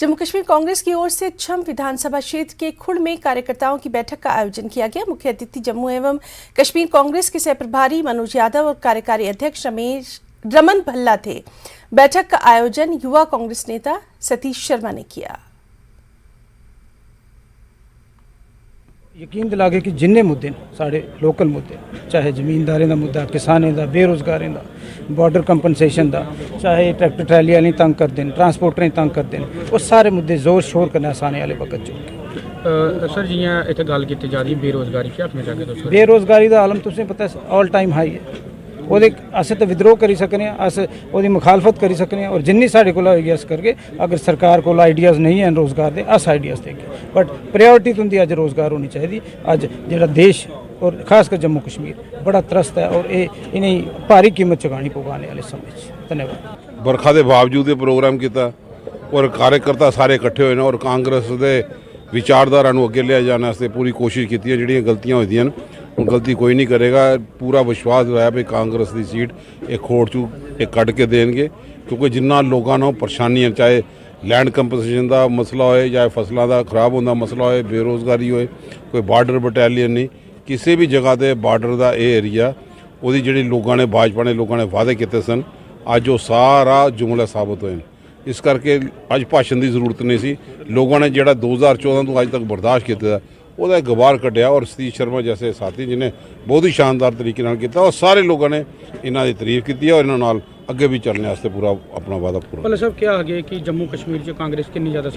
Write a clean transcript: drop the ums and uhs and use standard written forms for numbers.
जम्मू कश्मीर कांग्रेस की ओर से छम विधानसभा क्षेत्र के खुड़ में कार्यकर्ताओं की बैठक का आयोजन किया गया। मुख्य अतिथि जम्मू एवं कश्मीर कांग्रेस के सह प्रभारी मनोज यादव और कार्यकारी अध्यक्ष रमन भल्ला थे। बैठक का आयोजन युवा कांग्रेस नेता सतीश शर्मा ने किया। यकीन दिला के कि जिन्ने मुद्दे साढ़े लोकल मुद्दे, चाहे जमींदारें का मुद्दा, किसानें का, बेरोजगारें का, बॉर्डर कंपनसेशन का, चाहे ट्रैक्टर ट्रैली वाले तंग कर दें, ट्रांसपोर्टर तंग कर दें, वो सारे मुद्दे जोर शोर करने आसाने वाले वक्त चुके। सर जियां इत्थे गल कीती जा रही बेरोजगारी क्या अपने जाके दसो। बेरोजगारी का आलम तुसें पता ऑल टाइम हाई है। ओहदे अस तो विद्रोह करी सकने, अस ओहदी मुखालफत करी सकने और जिन्नी साढ़े कोल होएगी अस करगे। अगर सरकार कोल आइडियाज़ नहीं हैं रोज़गार दे, अस आइडियाज़ देगे, बट प्रायोरिटी तुंदी अज रोज़गार होनी चाहिए। अज जिहड़ा देश और खासकर जम्मू कश्मीर बड़ा त्रस्त है और इन्हें भारी कीमत चुकानी पਊ आने वाले समय। धन्यवाद। बरखा के बावजूद ये प्रोग्राम किया और कार्यकर्ता सारे इकट्ठे होए और कांग्रेस के विचारधारा अगे लिया जाने वास्ते पूरी कोशिश की। जिहड़ियां गलतियां होई दियां ਹੁਣ गलती कोई नहीं करेगा। पूरा विश्वास है भी कांग्रेस की सीट एक खोड़ चू एक कट के देंगे, क्योंकि जिन्ना लोगों को परेशानियां, चाहे लैंड कंपनसेशन का मसला होए, चाहे फसलों का खराब होने का मसला होए, बेरोजगारी होए, कोई बार्डर बटालियन नहीं, किसी भी जगह पर बार्डर का ये एरिया वो जी लोगों ने भाजपा ने लोगों ने वादे किए सन, अज वो सारा जुमला साबित होए। इस करके अज भाषण की जरूरत नहीं सी। लोगों ने जो 2014 तो अज तक बर्दाश्त किया ਉਹਦਾ गवार कढ़िया और सतीश शर्मा जैसे साथी जिन्हें बहुत ही शानदार तरीके किया और सारे लोगों ने इन्हों की तारीफ की और इन्होंने अगे भी चलने वास्ते पूरा अपना वादा पूरा। भला साहब क्या आगे कि जम्मू कश्मीर कांग्रेस कितनी ज़्यादा